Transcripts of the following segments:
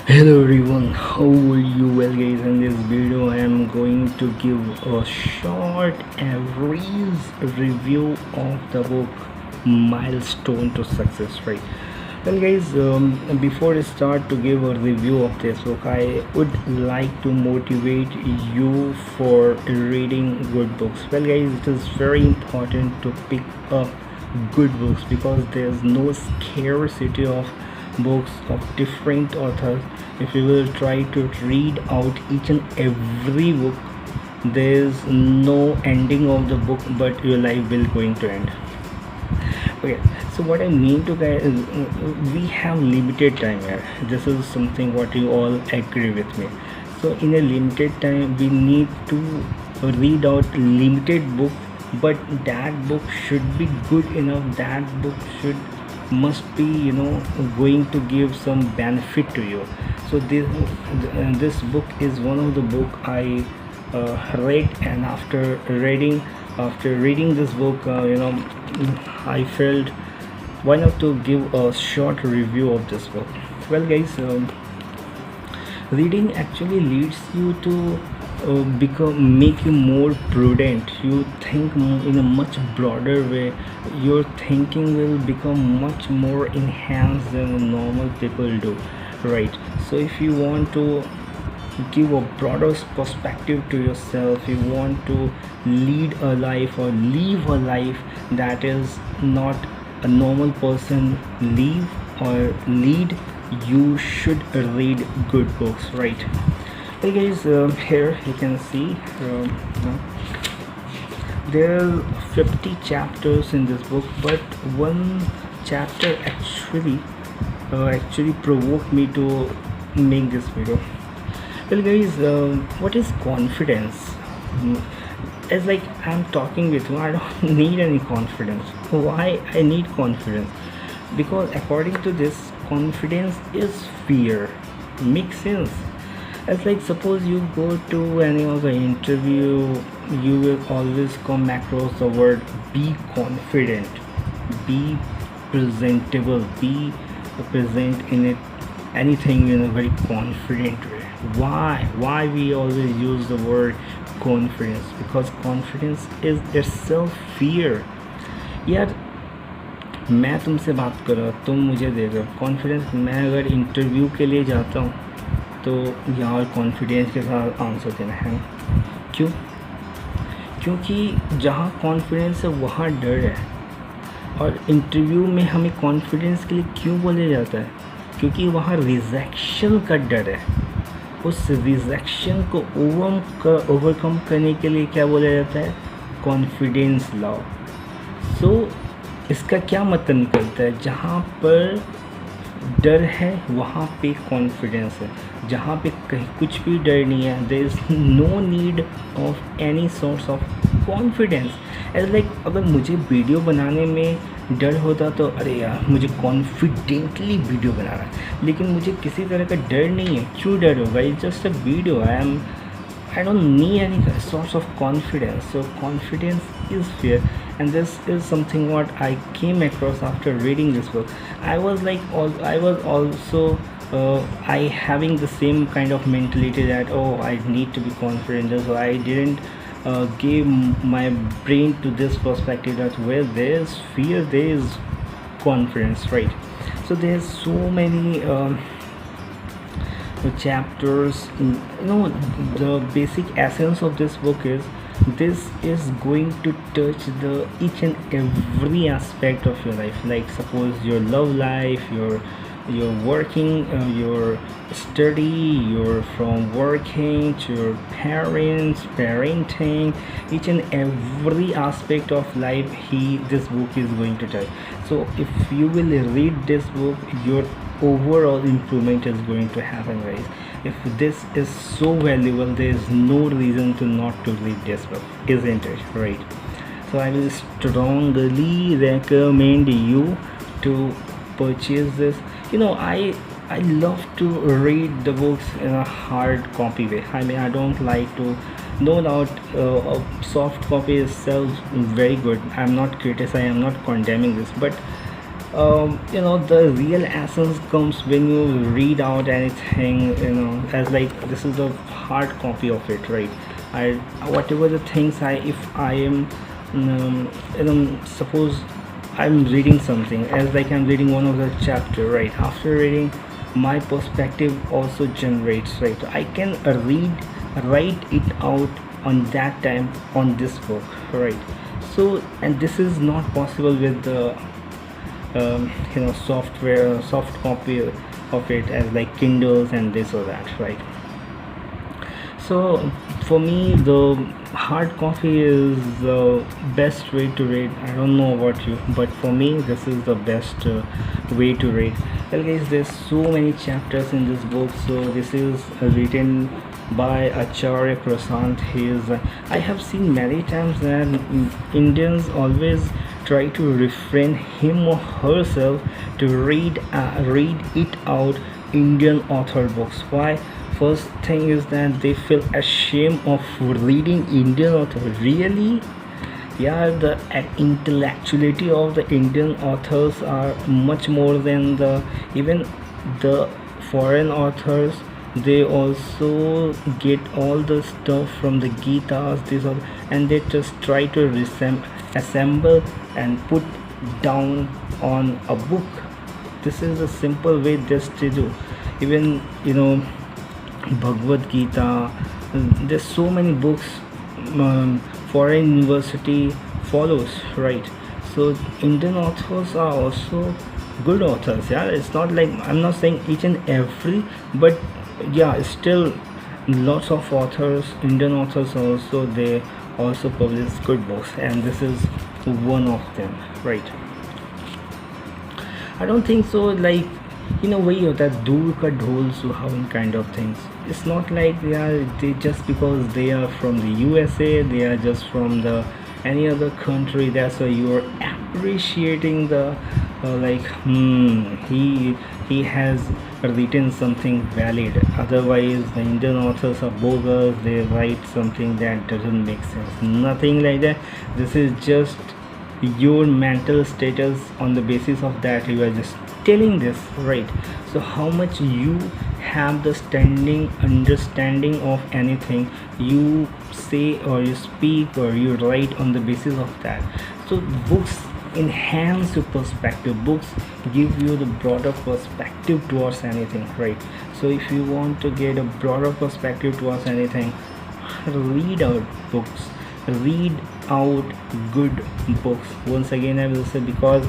Hello everyone, how are you? Well guys, in this video I am going to give a short average review of the book Milestone to Success, right? Well guys, before I start to give a review of this book, I would like to motivate you for reading good books. Well guys, it is very important to pick up good books because there's no scarcity of books of different authors. If you will try to read out each and every book, there's no ending of the book, but your life will going to end. Okay, so what I mean to guys is we have limited time here. This is something what you all agree with me. So in a limited time we need to read out limited book, but that book should be good enough. That book should must be going to give some benefit to you. So this book is one of the book I read, and after reading this book, I felt why not to give a short review of this book. Well guys, reading actually leads you to become make you more prudent. You think in a much broader way. Your thinking will become much more enhanced than normal people do, right? So if you want to give a broader perspective to yourself, you want to lead a life or live a life that is not a normal person live or lead, you should read good books, right? Hey guys, here you can see there are 50 chapters in this book, but one chapter actually provoked me to make this video. Well guys, what is confidence? Mm, it's like I'm talking with you, I don't need any confidence. Why I need confidence? Because according to this, confidence is fear. Makes sense. It's like suppose you go to any of the interview, you will always come across the word be confident, be presentable, be present in it anything in a very confident way. Why we always use the word confidence? Because confidence is itself fear. यार, मैं तुमसे बात कर रहा हूँ, तुम मुझे दे रहे हो कॉन्फिडेंस. मैं अगर इंटरव्यू के लिए जाता हूँ तो यहाँ कॉन्फिडेंस के साथ आंसर देना है. क्यों? क्योंकि जहाँ कॉन्फिडेंस है वहाँ डर है. और इंटरव्यू में हमें कॉन्फिडेंस के लिए क्यों बोला जाता है? क्योंकि वहाँ रिजेक्शन का डर है. उस रिजेक्शन को ओवरकम करने के लिए क्या बोला जाता है? कॉन्फिडेंस लाओ. सो इसका क्या मतलब निकलता है? जहाँ पर डर है वहाँ पे कॉन्फिडेंस है. जहाँ पे कहीं कुछ भी डर नहीं है, there is no need of any source of confidence. As like अगर मुझे वीडियो बनाने में डर होता तो अरे यार मुझे कॉन्फिडेंटली वीडियो बनाना है, लेकिन मुझे किसी तरह का डर नहीं है. क्यों डर होगा? It's just a video. I don't need any source of confidence. So confidence is fear, and this is something what I came across after reading this book. I was like, I was also I having the same kind of mentality that I need to be confident. So I didn't give my brain to this perspective that where there's fear, there is confidence, right? So there's so many. Chapters. The basic essence of this book is this is going to touch the each and every aspect of your life. Like suppose your love life, your working, your study, your from working to your parents, parenting, each and every aspect of life this book is going to touch. So if you will read this book, your overall improvement is going to happen, guys. If this is so valuable, there is no reason to not to read this book, isn't it? Right? So I will strongly recommend you to purchase this. I love to read the books in a hard copy way. I mean, I don't like to. No doubt, a soft copy is sells very good. I'm not criticizing, I'm not condemning this, but the real essence comes when you read out anything, as like this is a hard copy of it, right? I Whatever the things if I am, suppose I'm reading something, as like I'm reading one of the chapter, right? After reading, my perspective also generates, right? So I can write it out on that time on this book, right? So, and this is not possible with the soft copy of it, as like Kindles and this or that, right? So for me, the hard copy is the best way to read. I don't know about you, but for me, this is the best way to read. Well, guys, there's so many chapters in this book. So this is written by Acharya Prasant. He is. I have seen many times that Indians always try to refrain him or herself to read it out Indian author books. Why? First thing is that they feel ashamed of reading Indian author. Really? Yeah, the intellectuality of the Indian authors are much more than the even the foreign authors. They also get all the stuff from the Gitas, this all, and they just try to assemble and put down on a book. This is a simple way just to do. Even Bhagavad Gita. There's so many books. Foreign university follows, right? So Indian authors are also good authors. Yeah, it's not like I'm not saying each and every, but yeah, still lots of authors, Indian authors also, they also publish good books, and this is one of them, right? I don't think so. Like वही होता है दूर का ढोल सुहावन kind of things. It's not like they just because they are from the USA, they are just from the any other country. That's why you are appreciating the he has written something valid. Otherwise, the Indian authors are bogus. They write something that doesn't make sense. Nothing like that. This is just your mental status. On the basis of that, you are just telling this, right? So how much you have the standing understanding of anything you say or you speak or you write, on the basis of that. So books enhance your perspective. Books give you the broader perspective towards anything, right? So if you want to get a broader perspective towards anything, read out books, read out good books. Once again, I will say, because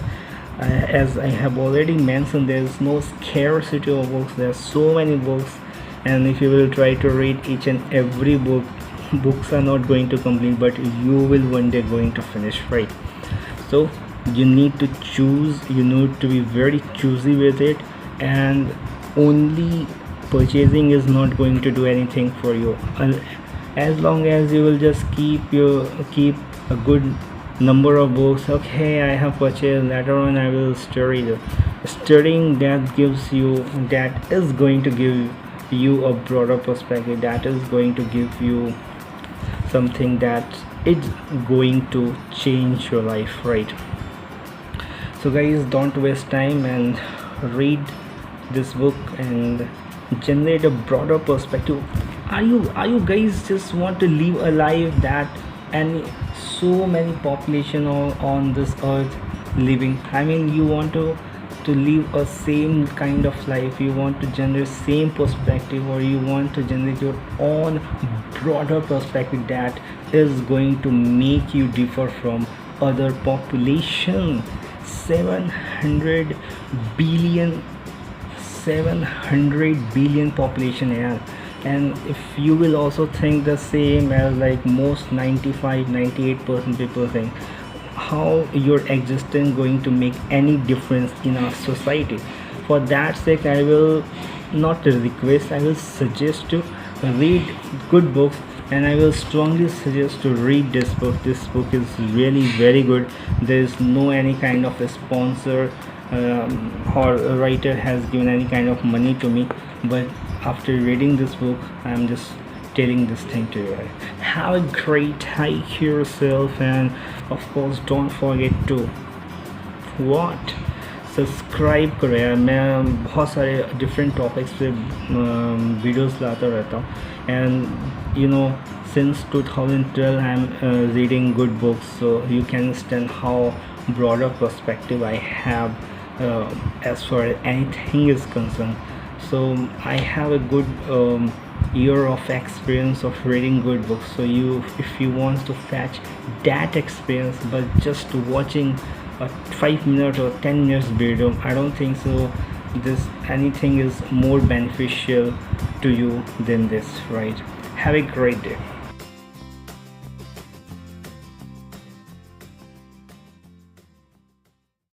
as I have already mentioned, there is no scarcity of books. There are so many books, and if you will try to read each and every book, books are not going to complete, but you will one day going to finish, right? So you need to choose. You need to be very choosy with it, and only purchasing is not going to do anything for you. As long as you will just keep a good number of books. Okay, I have purchased, later on I will study. The studying that is going to give you a broader perspective, that is going to give you something that is going to change your life, right? So guys, don't waste time and read this book and generate a broader perspective. Are you guys just want to live a life that and so many population on this earth living? I mean, you want to live a same kind of life, you want to generate same perspective, or you want to generate your own broader perspective that is going to make you differ from other population. 700 billion 700 billion population here. And if you will also think the same as like most 95-98% people think, how your existence going to make any difference in our society? For that sake, I will not request, I will suggest to read good books, and I will strongly suggest to read this book. This book is really very good. There is no any kind of a sponsor or a writer has given any kind of money to me, but after reading this book, I'm just telling this thing to you. Have a great time yourself, and of course don't forget to what subscribe करो यार। मैं बहुत सारे different topics पे videos लाता रहता हूँ, and you know since 2012 I'm reading good books, so you can understand how broader perspective I have as far as anything is concerned. So I have a good year of experience of reading good books. So you, if you want to fetch that experience but just watching a 5 minute or 10 minutes video, I don't think so this anything is more beneficial to you than this, right? Have a great day.